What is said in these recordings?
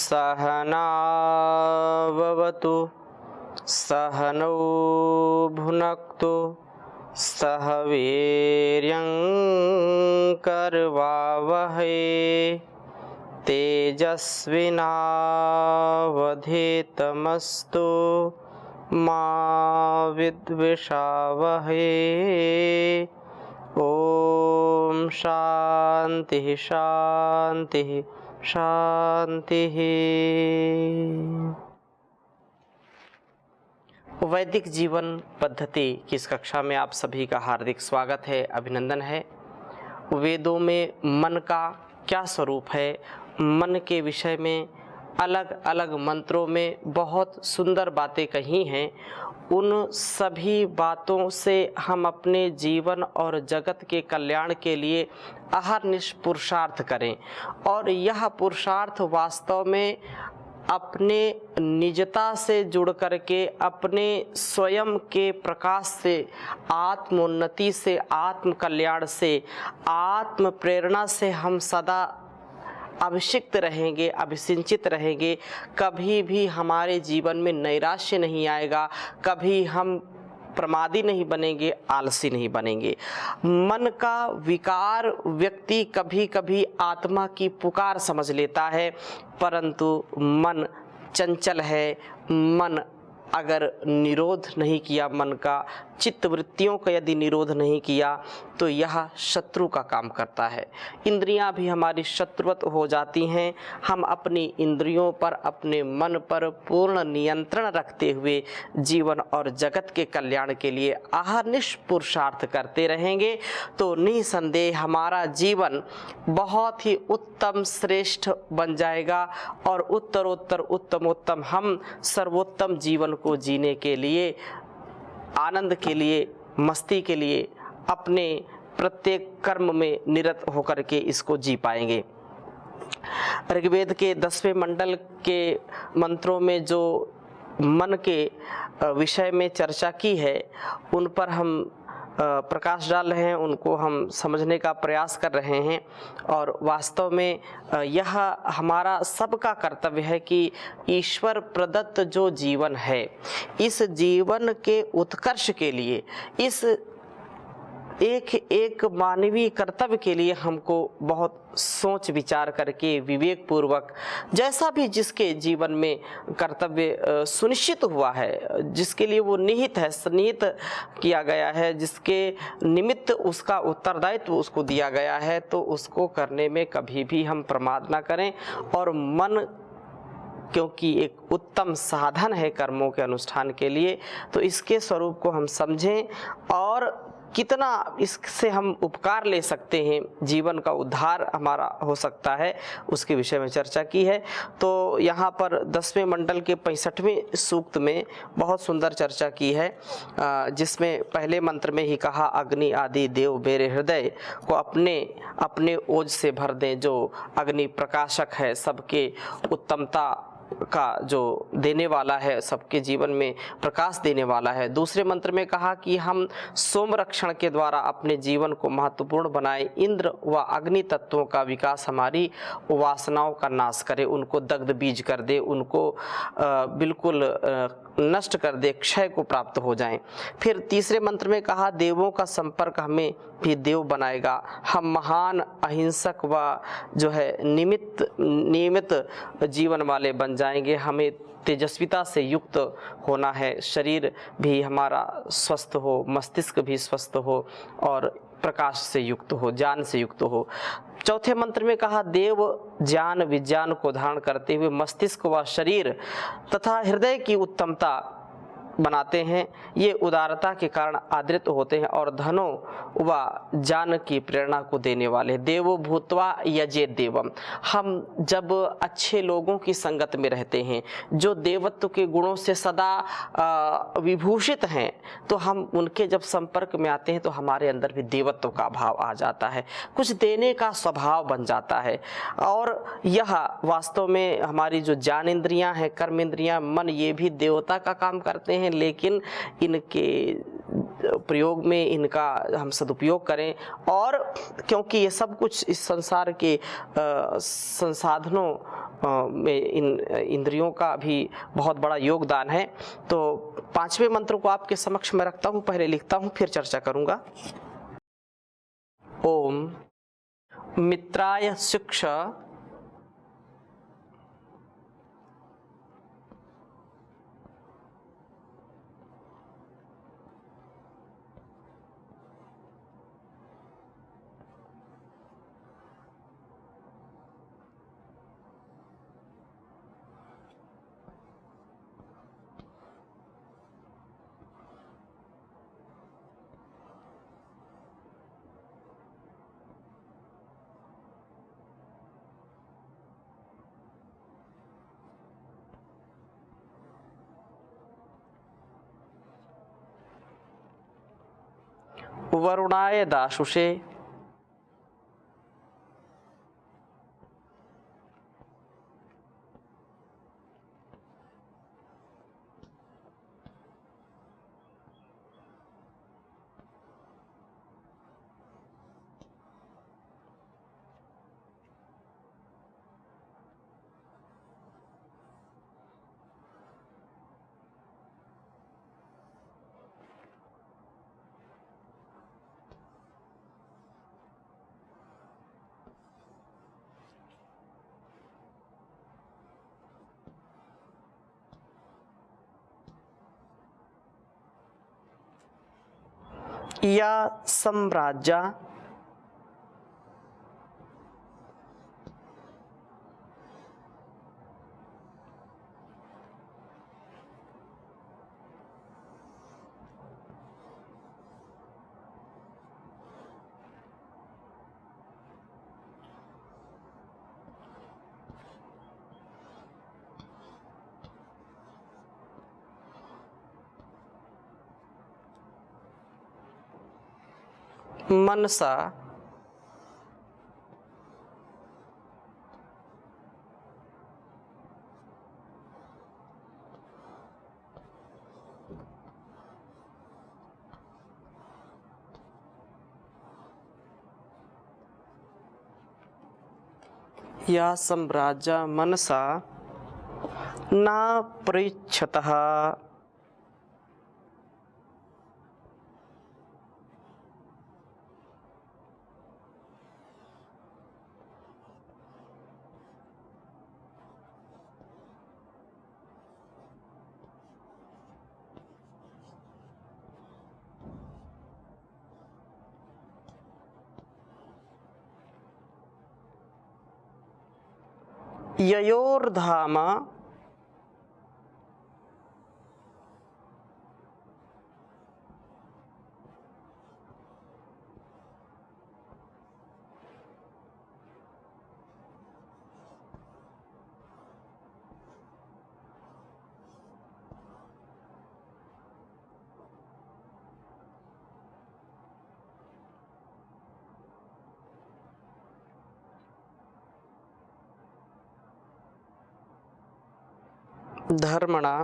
सहनाववतु सहनौ भुनक्तु सह वीर्यं करवावहै तेजस्विनावधीतमस्तु मा विद्विषावहै। ओम शांति शांति शांति। वैदिक जीवन पद्धति की इस कक्षा में आप सभी का हार्दिक स्वागत है, अभिनंदन है। वेदों में मन का क्या स्वरूप है, मन के विषय में अलग अलग मंत्रों में बहुत सुंदर बातें कही हैं। उन सभी बातों से हम अपने जीवन और जगत के कल्याण के लिए अहर्निश पुरुषार्थ करें और यह पुरुषार्थ वास्तव में अपने निजता से जुड़ करके, अपने स्वयं के प्रकाश से, आत्मोन्नति से, आत्म कल्याण से, आत्म प्रेरणा से हम सदा अभिषिक्त रहेंगे, अभिसिंचित रहेंगे। कभी भी हमारे जीवन में नैराश्य नहीं आएगा, कभी हम प्रमादी नहीं बनेंगे, आलसी नहीं बनेंगे। मन का विकार व्यक्ति कभी कभी आत्मा की पुकार समझ लेता है, परंतु मन चंचल है। मन अगर निरोध नहीं किया, मन का चित्त वृत्तियों का यदि निरोध नहीं किया तो यह शत्रु का काम करता है। इंद्रियां भी हमारी शत्रुवत हो जाती हैं। हम अपनी इंद्रियों पर, अपने मन पर पूर्ण नियंत्रण रखते हुए जीवन और जगत के कल्याण के लिए अहर्निश पुरुषार्थ करते रहेंगे तो निसंदेह हमारा जीवन बहुत ही उत्तम श्रेष्ठ बन जाएगा और उत्तरोत्तर उत्तमोत्तम हम सर्वोत्तम जीवन को जीने के लिए, आनंद के लिए, मस्ती के लिए, अपने प्रत्येक कर्म में निरत होकर के इसको जी पाएंगे। ऋग्वेद के 10वें मंडल के मंत्रों में जो मन के विषय में चर्चा की है, उन पर हम प्रकाश डाल रहे हैं, उनको हम समझने का प्रयास कर रहे हैं और वास्तव में यह हमारा सबका कर्तव्य है कि ईश्वर प्रदत्त जो जीवन है, इस जीवन के उत्कर्ष के लिए, इस एक एक मानवीय कर्तव्य के लिए हमको बहुत सोच विचार करके विवेक पूर्वक, जैसा भी जिसके जीवन में कर्तव्य सुनिश्चित हुआ है, जिसके लिए वो निहित है, सन्निहित किया गया है, जिसके निमित्त उसका उत्तरदायित्व उसको दिया गया है, तो उसको करने में कभी भी हम प्रमाद ना करें। और मन क्योंकि एक उत्तम साधन है कर्मों के अनुष्ठान के लिए, तो इसके स्वरूप को हम समझें और कितना इससे हम उपकार ले सकते हैं, जीवन का उद्धार हमारा हो सकता है, उसके विषय में चर्चा की है। तो यहाँ पर 10वें मंडल के 65वें सूक्त में बहुत सुंदर चर्चा की है, जिसमें पहले मंत्र में ही कहा, अग्नि आदि देव मेरे हृदय को अपने अपने ओज से भर दें। जो अग्नि प्रकाशक है, सबके उत्तमता का जो देने वाला है, सबके जीवन में प्रकाश देने वाला है। दूसरे मंत्र में कहा कि हम सोम रक्षण के द्वारा अपने जीवन को महत्वपूर्ण बनाए। इंद्र व अग्नि तत्वों का विकास हमारी वासनाओं का नाश करे, उनको दग्ध बीज कर दे, उनको बिल्कुल नष्ट कर दे, क्षय को प्राप्त हो जाएं। फिर तीसरे मंत्र में कहा, देवों का संपर्क हमें भी देव बनाएगा। हम महान अहिंसक व जो है नियमित जीवन वाले बन जाएंगे। हमें तेजस्विता से युक्त होना है, शरीर भी हमारा स्वस्थ हो, मस्तिष्क भी स्वस्थ हो और प्रकाश से युक्त हो, ज्ञान से युक्त हो। चौथे मंत्र में कहा, देव ज्ञान विज्ञान को धारण करते हुए मस्तिष्क व शरीर तथा हृदय की उत्तमता बनाते हैं। ये उदारता के कारण आदृत होते हैं और धनो व ज्ञान की प्रेरणा को देने वाले। देवो भूत्वा यजेत देवम। हम जब अच्छे लोगों की संगत में रहते हैं, जो देवत्व के गुणों से सदा विभूषित हैं, तो हम उनके जब संपर्क में आते हैं तो हमारे अंदर भी देवत्व का भाव आ जाता है, कुछ देने का स्वभाव बन जाता है। और यह वास्तव में हमारी जो ज्ञान इंद्रियां हैं, कर्म इंद्रियां, मन, ये भी देवता का काम करते हैं, लेकिन इनके प्रयोग में इनका हम सदुपयोग करें। और क्योंकि ये सब कुछ इस संसार के संसाधनों में इन इंद्रियों का भी बहुत बड़ा योगदान है। तो पांचवें मंत्र को आपके समक्ष में रखता हूँ, पहले लिखता हूँ फिर चर्चा करूँगा। ओम मित्राय शिक्ष वरुणाय दाशुषे या सम्राज्या मनसा या सम्राज्या मनसा न पृच्छतः ययोर्धाम धर्मणा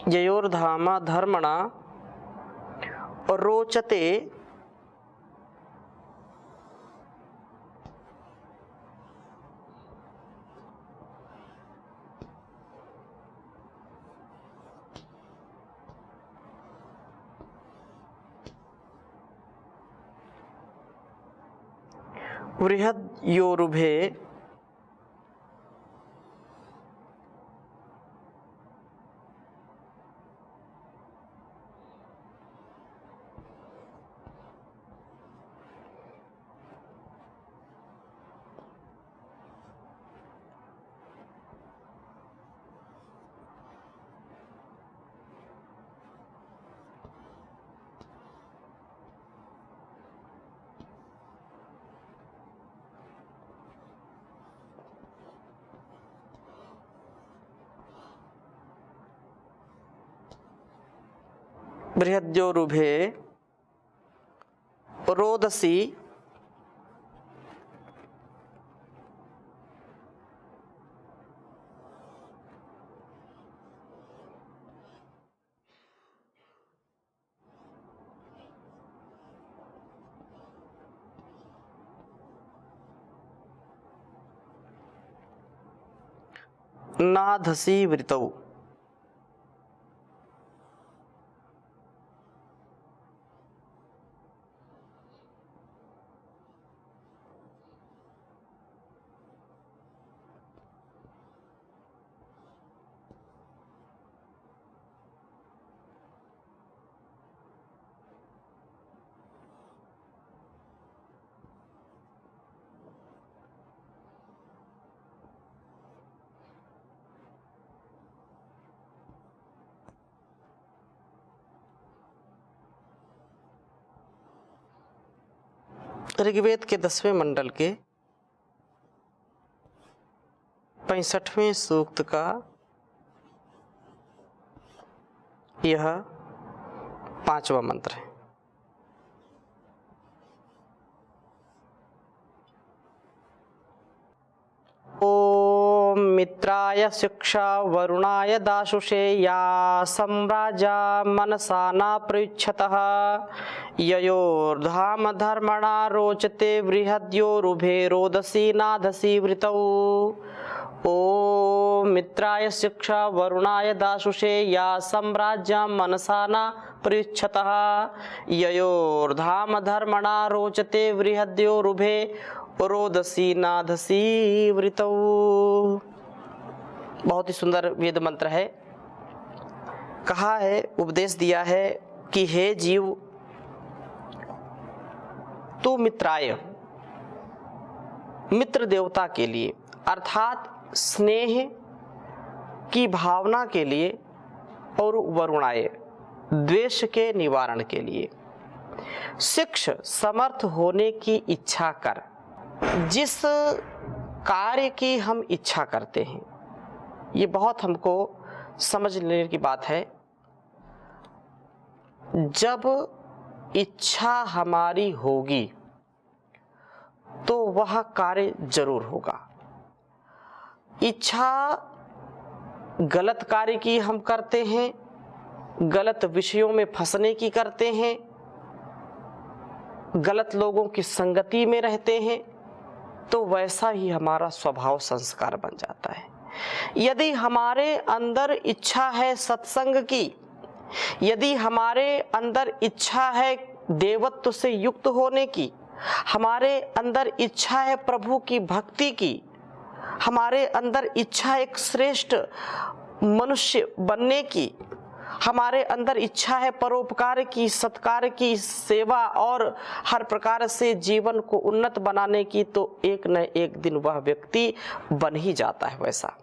ययोर्धामा धर्मणा रोचते बृहद्योरुभे बृहद्योरुभे रोदसी नाधसी वृतौ। ऋग्वेद के 10वें मंडल के 65वें सूक्त का यह 5वां मंत्र है। ओम मित्राय शिक्षा वरुणाय दाशुषे या सम्राजा मनसा न पृच्छतः ययोर्धाम धर्मणा रोचते बृहद्योरुभे रोदसी नाधसी वृतौ। ओम मित्राय शिक्षा वरुणाय दाशुषे या सम्राज्य मनसा न पृच्छतः ययोर्धाम धर्मणा रोचते बृहद्योरुभे रोदसी नाधसी वृतौ। बहुत ही सुंदर वेद मंत्र है। कहा है, उपदेश दिया है कि हे जीव, तू मित्राय, मित्र देवता के लिए अर्थात स्नेह की भावना के लिए, और वरुणाय द्वेष के निवारण के लिए शिक्ष समर्थ होने की इच्छा कर। जिस कार्य की हम इच्छा करते हैं, ये बहुत हमको समझ लेने की बात है। जब इच्छा हमारी होगी तो वह कार्य जरूर होगा। इच्छा गलत कार्य की हम करते हैं, गलत विषयों में फंसने की करते हैं, गलत लोगों की संगति में रहते हैं, तो वैसा ही हमारा स्वभाव संस्कार बन जाता है। यदि हमारे अंदर इच्छा है सत्संग की, यदि हमारे अंदर इच्छा है देवत्व से युक्त होने की, हमारे अंदर इच्छा है प्रभु की भक्ति की, हमारे अंदर इच्छा एक श्रेष्ठ मनुष्य बनने की, हमारे अंदर इच्छा है परोपकार की, सत्कार की, सेवा और हर प्रकार से जीवन को उन्नत बनाने की, तो एक न एक दिन वह व्यक्ति बन ही जाता है वैसा।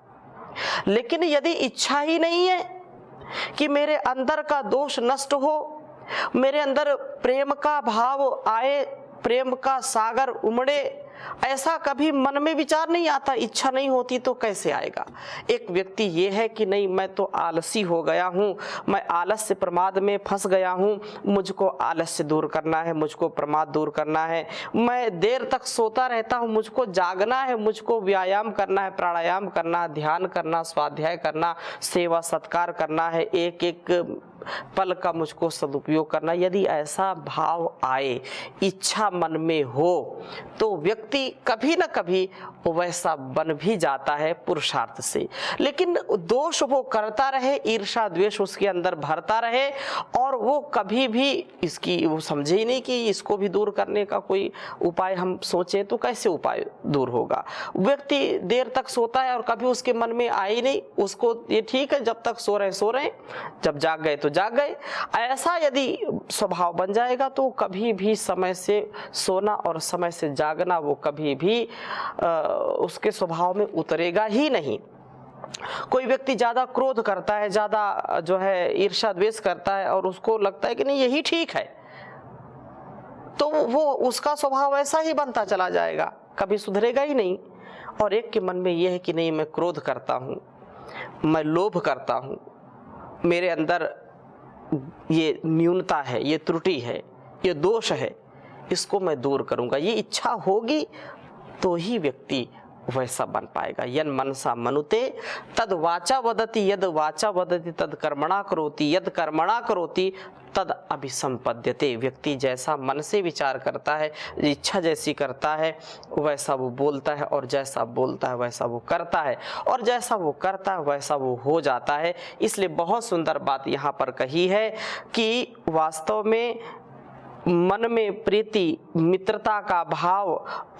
लेकिन यदि इच्छा ही नहीं है कि मेरे अंदर का दोष नष्ट हो, मेरे अंदर प्रेम का भाव आए, प्रेम का सागर उमड़े, ऐसा कभी मन में विचार नहीं आता, इच्छा नहीं होती तो कैसे आएगा। एक व्यक्ति ये है कि नहीं, मैं तो आलसी हो गया हूँ, मैं आलस्य प्रमाद में फंस गया हूँ, मुझको आलस्य दूर करना है, मुझको प्रमाद दूर करना है, मैं देर तक सोता रहता हूँ, मुझको जागना है, मुझको व्यायाम करना है, प्राणायाम करना, ध्यान करना, स्वाध्याय करना, सेवा सत्कार करना है, एक एक पल का मुझको सदुपयोग करना। यदि ऐसा भाव आए, इच्छा मन में हो, तो व्यक्ति कभी न कभी वैसा बन भी जाता है पुरुषार्थ से। लेकिन दोष वो करता रहे, ईर्षा द्वेष उसके अंदर भरता रहे, और वो कभी भी इसकी वो समझे ही नहीं कि इसको भी दूर करने का कोई उपाय हम सोचें तो कैसे उपाय दूर होगा। व्यक्ति देर तक सोता है और कभी उसके मन में आए ही नहीं, उसको ये ठीक है, जब तक सो रहे, जब जाग गए तो जाग गए। ऐसा यदि स्वभाव बन जाएगा तो कभी भी समय से सोना और समय से जागना वो कभी भी उसके स्वभाव में उतरेगा ही नहीं। कोई व्यक्ति ज्यादा क्रोध करता है, ज्यादा जो है ईर्ष्या द्वेष करता है, और उसको लगता है कि नहीं यही ठीक है, तो वो उसका स्वभाव ऐसा ही बनता चला जाएगा, कभी सुधरेगा ही नहीं। और एक के मन में यह है कि नहीं, मैं क्रोध करता हूँ, मैं लोभ करता हूँ, मेरे अंदर ये न्यूनता है, ये त्रुटि है, ये दोष है, इसको मैं दूर करूँगा। ये इच्छा होगी तो ही व्यक्ति वैसा बन पाएगा। यन मनसा मनुते तद वाचा वदति, यद वाचा वदति तद कर्मणा करोति, यद कर्मणा करोति तद अभिसंपद्यते। व्यक्ति जैसा मन से विचार करता है, इच्छा जैसी करता है, वैसा वो बोलता है, और जैसा बोलता है वैसा वो करता है, और जैसा वो करता है वैसा वो हो जाता है। इसलिए बहुत सुंदर बात यहाँ पर कही है कि वास्तव में मन में प्रीति, मित्रता का भाव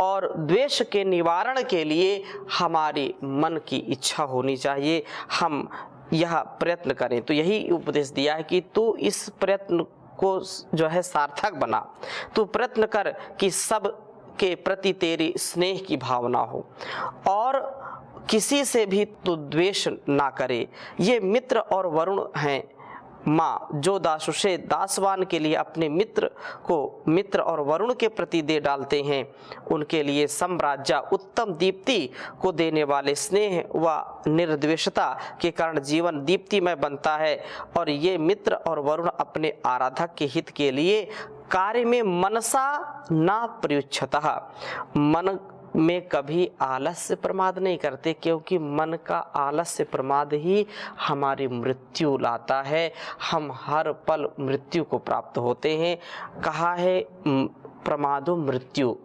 और द्वेष के निवारण के लिए हमारी मन की इच्छा होनी चाहिए, हम यह प्रयत्न करें। तो यही उपदेश दिया है कि तू इस प्रयत्न को जो है सार्थक बना, तू प्रयत्न कर कि सब के प्रति तेरी स्नेह की भावना हो और किसी से भी तू द्वेष ना करे। ये मित्र और वरुण हैं माँ, जो दासुषे दासवान के लिए अपने मित्र को मित्र और वरुण के प्रति दे डालते हैं, उनके लिए साम्राज्य उत्तम दीप्ति को देने वाले स्नेह व निर्द्वेषता के कारण जीवन दीप्तिमय बनता है। और ये मित्र और वरुण अपने आराधक के हित के लिए कार्य में मनसा ना प्रयुच्छतः, मन में कभी आलस्य प्रमाद नहीं करते, क्योंकि मन का आलस्य प्रमाद ही हमारी मृत्यु लाता है। हम हर पल मृत्यु को प्राप्त होते हैं। कहा है प्रमादो मृत्यु,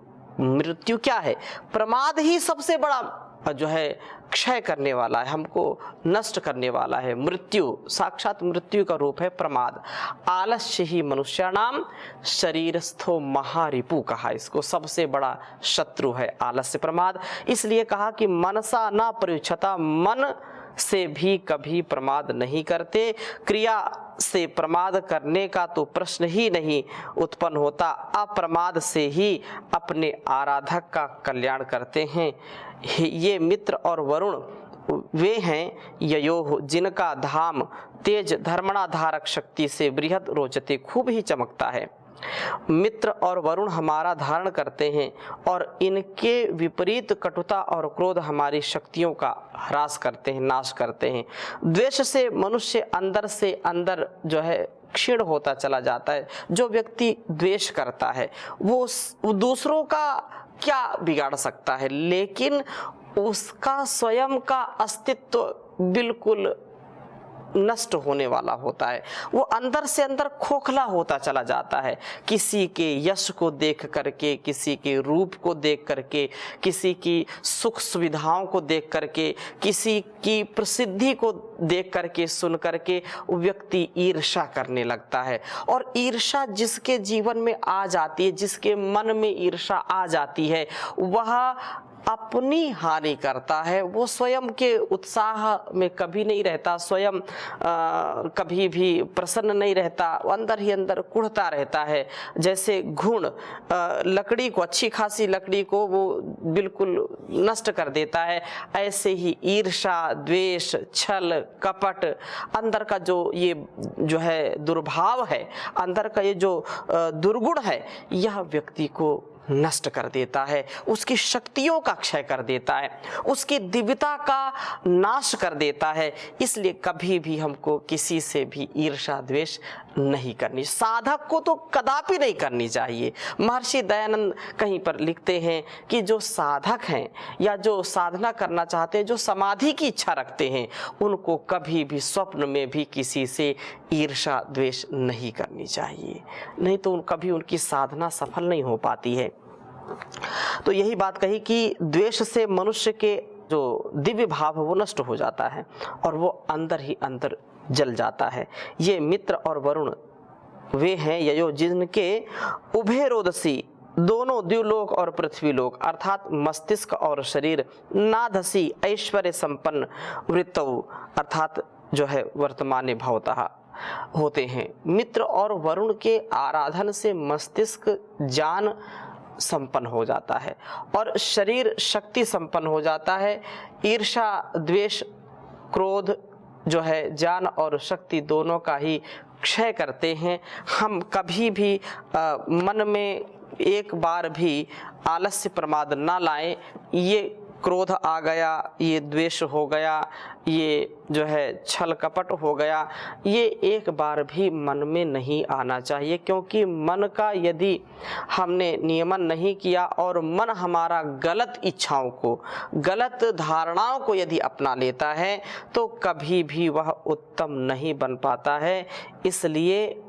मृत्यु क्या है? प्रमाद ही सबसे बड़ा जो है क्षय करने वाला है, हमको नष्ट करने वाला है। मृत्यु साक्षात मृत्यु का रूप है प्रमाद। आलस्य ही मनुष्याणाम शरीरस्थो महारिपु कहा, इसको सबसे बड़ा शत्रु है आलस्य प्रमाद। इसलिए कहा कि मनसा ना प्रयुच्छता, मन से भी कभी प्रमाद नहीं करते। क्रिया से प्रमाद करने का तो प्रश्न ही नहीं उत्पन्न होता, अप्रमाद से ही अपने आराधक का कल्याण करते हैं। ये मित्र और वरुण वे हैं ययोः, जिनका धाम तेज धर्मणाधारक शक्ति से बृहद रोचते, खूब ही चमकता है। मित्र और वरुण हमारा धारण करते हैं और इनके विपरीत कटुता और क्रोध हमारी शक्तियों का ह्रास करते हैं, नाश करते हैं। द्वेष से मनुष्य अंदर से अंदर जो है क्षीण होता चला जाता है। जो व्यक्ति द्वेष करता है वो दूसरों का क्या बिगाड़ सकता है, लेकिन उसका स्वयं का अस्तित्व बिल्कुल नष्ट होने वाला होता है। वो अंदर से अंदर खोखला होता चला जाता है। किसी के यश को देख करके, किसी के रूप को देख करके, किसी की सुख सुविधाओं को देख करके, किसी की प्रसिद्धि को देख करके, सुन करके व्यक्ति ईर्ष्या करने लगता है। और ईर्ष्या जिसके जीवन में आ जाती है, जिसके मन में ईर्ष्या आ जाती है, वह अपनी हानि करता है। वो स्वयं के उत्साह में कभी नहीं रहता, स्वयं कभी भी प्रसन्न नहीं रहता, अंदर ही अंदर कुढ़ता रहता है। जैसे घुण लकड़ी को, अच्छी खासी लकड़ी को वो बिल्कुल नष्ट कर देता है, ऐसे ही ईर्ष्या, द्वेष, छल, कपट, अंदर का ये जो है दुर्भाव है, अंदर का ये जो दुर्गुण है, यह व्यक्ति को नष्ट कर देता है, उसकी शक्तियों का क्षय कर देता है, उसकी दिव्यता का नाश कर देता है। इसलिए कभी भी हमको किसी से भी ईर्ष्या द्वेष नहीं करनी, साधक को तो कदापि नहीं करनी चाहिए। महर्षि दयानंद कहीं पर लिखते हैं कि जो साधक हैं या जो साधना करना चाहते हैं, जो समाधि की इच्छा रखते हैं, उनको कभी भी स्वप्न में भी किसी से ईर्ष्या द्वेष नहीं करनी चाहिए, नहीं तो कभी उनकी साधना सफल नहीं हो पाती है। तो यही बात कही कि द्वेष से मनुष्य के जो दिव्य भाव है वो नष्ट हो जाता है और वो अंदर ही अंदर जल जाता है। ये मित्र और वरुण वे हैं ययो, जिनके उभय रोदसी, दोनों द्युलोक और पृथ्वीलोक अर्थात मस्तिष्क और शरीर, नाधसी ऐश्वर्य संपन्न वृत्तौ अर्थात जो है वर्तमान भवतः होते हैं। मित्र और वरुण के आराधन से मस्तिष्क ज्ञान संपन्न हो जाता है और शरीर शक्ति संपन्न हो जाता है। ईर्ष्या, द्वेष, क्रोध जो है ज्ञान और शक्ति दोनों का ही क्षय करते हैं। हम कभी भी मन में एक बार भी आलस्य प्रमाद ना लाएं। ये क्रोध आ गया, ये द्वेष हो गया, ये जो है छल कपट हो गया, ये एक बार भी मन में नहीं आना चाहिए। क्योंकि मन का यदि हमने नियमन नहीं किया और मन हमारा गलत इच्छाओं को, गलत धारणाओं को यदि अपना लेता है तो कभी भी वह उत्तम नहीं बन पाता है। इसलिए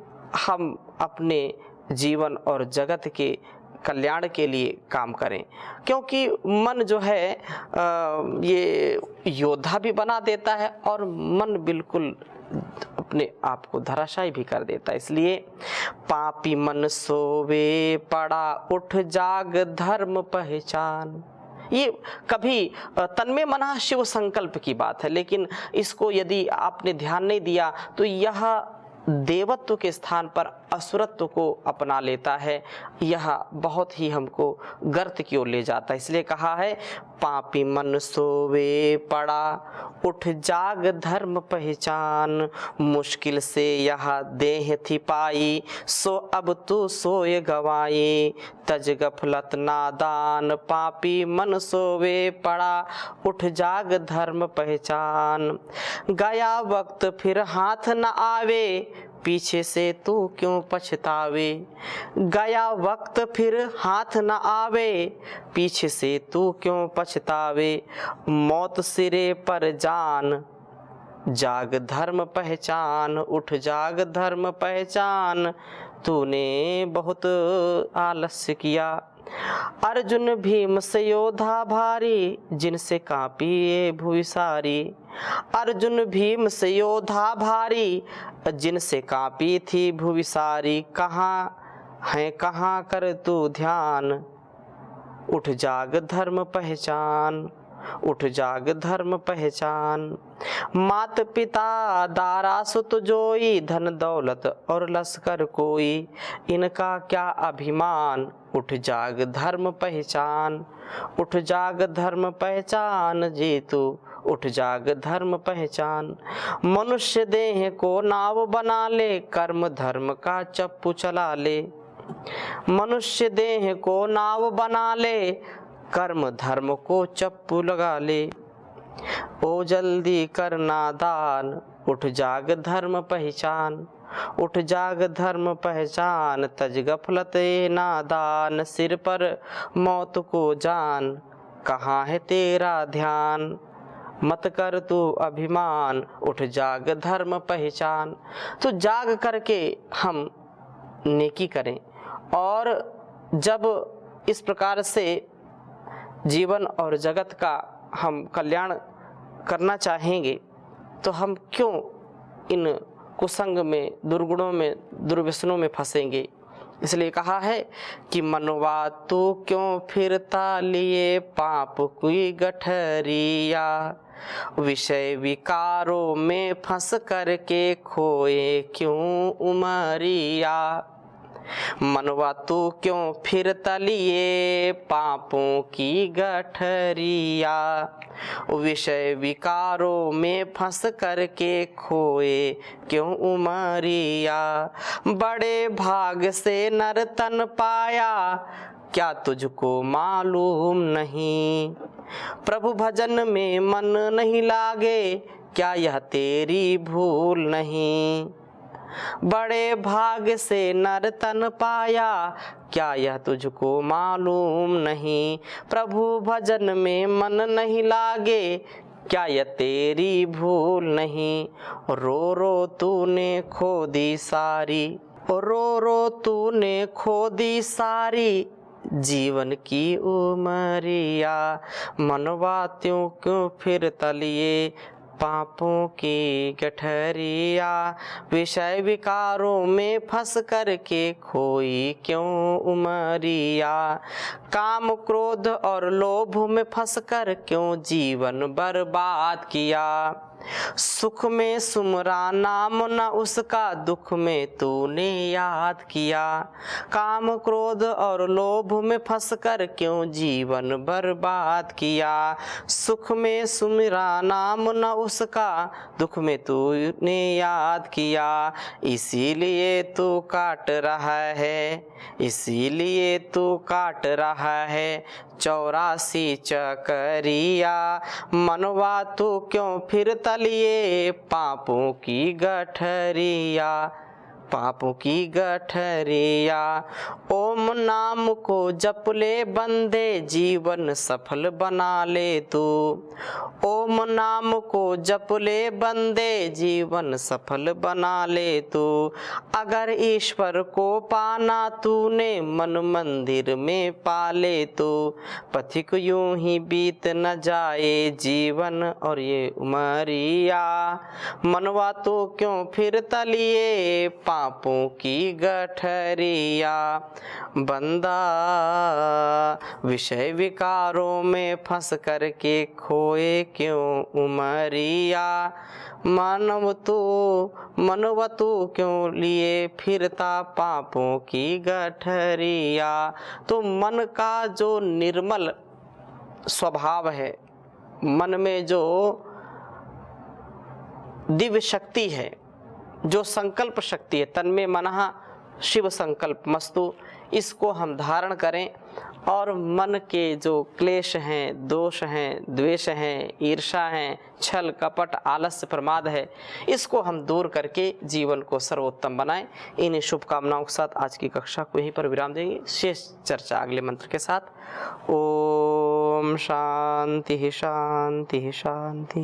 हम अपने जीवन और जगत के कल्याण के लिए काम करें। क्योंकि मन जो है ये योद्धा भी बना देता है और मन बिल्कुल अपने आप को धराशायी भी कर देता है। इसलिए पापी मन सोवे पड़ा, उठ जाग धर्म पहचान। ये कभी तन्मय मनः शिव संकल्प की बात है, लेकिन इसको यदि आपने ध्यान नहीं दिया तो यह देवत्व के स्थान पर असुरत्व को अपना लेता है। यह बहुत ही हमको गर्त की ओर ले जाता है। इसलिए कहा है पापी मन सोवे पड़ा, उठ जाग धर्म पहचान। मुश्किल से यह देह थी पाई, सो अब तू सोए गवाई। तज गफलत नादान, पापी मन सोवे पड़ा, उठ जाग धर्म पहचान। गया वक्त फिर हाथ न आवे, पीछे से तू क्यों पछतावे। गया वक्त फिर हाथ न आवे, पीछे से तू क्यों पछतावे। मौत सिरे पर जान, जाग धर्म पहचान। उठ जाग धर्म पहचान, तूने बहुत आलस्य किया। अर्जुन भीम से योद्धा भारी, जिनसे कांपी ये भुवि सारी। अर्जुन भीम से योद्धा भारी, जिनसे कांपी थी भुवि सारी। कहाँ है कहाँ कर तू ध्यान, उठ जाग धर्म पहचान। उठ जाग धर्म पहचान। मात पिता दारा सुत जोई, धन दौलत और लश्कर कोई। इनका क्या अभिमान, उठ जाग धर्म पहचान। उठ जाग धर्म पहचान जी तू, उठ जाग धर्म पहचान। मनुष्य देह को नाव बना ले, कर्म धर्म का चप्पू चला ले। मनुष्य देह को नाव बना ले, कर्म धर्म को चप्पू लगा ले। ओ जल्दी करना दान, उठ जाग धर्म पहचान। उठ जाग धर्म पहचान, तज गफलत नादान। सिर पर मौत को जान, कहाँ है तेरा ध्यान। मत कर तू अभिमान, उठ जाग धर्म पहचान। तो जाग करके हम नेकी करें, और जब इस प्रकार से जीवन और जगत का हम कल्याण करना चाहेंगे तो हम क्यों इन कुसंग में, दुर्गुणों में, दुर्व्यसनों में फंसेंगे। इसलिए कहा है कि मनवा तू क्यों फिरता लिए, पाप की गठरिया। विषय विकारों में फंस करके खोए क्यों उमरिया। मनवा तू क्यों फिरता लिए, पापों की गठरिया। विषय विकारों में फंस करके खोए क्यों उमरिया। बड़े भाग से नर तन पाया, क्या तुझको मालूम नहीं। प्रभु भजन में मन नहीं लागे, क्या यह तेरी भूल नहीं। बड़े भाग से नर तन पाया, क्या यह तुझको मालूम नहीं। प्रभु भजन में मन नहीं लागे, क्या यह तेरी भूल नहीं। रो रो तूने खो दी सारी, रो रो तूने खो दी सारी जीवन की उमरिया। मनवा त्यों क्यों फिर तलिए, पापों की गठरिया। विषय विकारों में फंस करके खोई क्यों उमरिया। काम क्रोध और लोभ में फंस कर क्यों जीवन बर्बाद किया। सुख में सुमरा नाम न उसका, दुख में तूने याद किया। काम क्रोध और लोभ में फंस कर क्यों जीवन बर्बाद किया। सुख में सुमरा नाम न उसका, दुख में तूने याद किया। इसीलिए तू काट रहा है, इसीलिए तू काट रहा है 84 चकरिया, मनवा तू क्यों फिर तलिए पापों की गठरिया, पापों की गठरिया। ओम नाम को जप ले बंदे, जीवन सफल बना ले तू। ओम नाम को जप ले बंदे, जीवन सफल बना ले तू। अगर ईश्वर को पाना तूने, मन मंदिर में पाले तू। पथिक यूं ही बीत न जाए जीवन और ये उमरिया, मनवा तो क्यों फिर तलिए पापों की गठरिया। बंदा विषय विकारों में फंस कर के खोए क्यों उमरिया, मनव तू क्यों लिए फिरता पापों की गठरिया। तो मन का जो निर्मल स्वभाव है, मन में जो दिव्य शक्ति है, जो संकल्प शक्ति है, तन्मे मनः शिव संकल्प मस्तु, इसको हम धारण करें और मन के जो क्लेश हैं, दोष हैं, द्वेष हैं, ईर्षा हैं, छल कपट आलस्य प्रमाद है, इसको हम दूर करके जीवन को सर्वोत्तम बनाएं। इन्हीं शुभकामनाओं के साथ आज की कक्षा को यहीं पर विराम देंगे। शेष चर्चा अगले मंत्र के साथ। ओम शांति शांति शांति।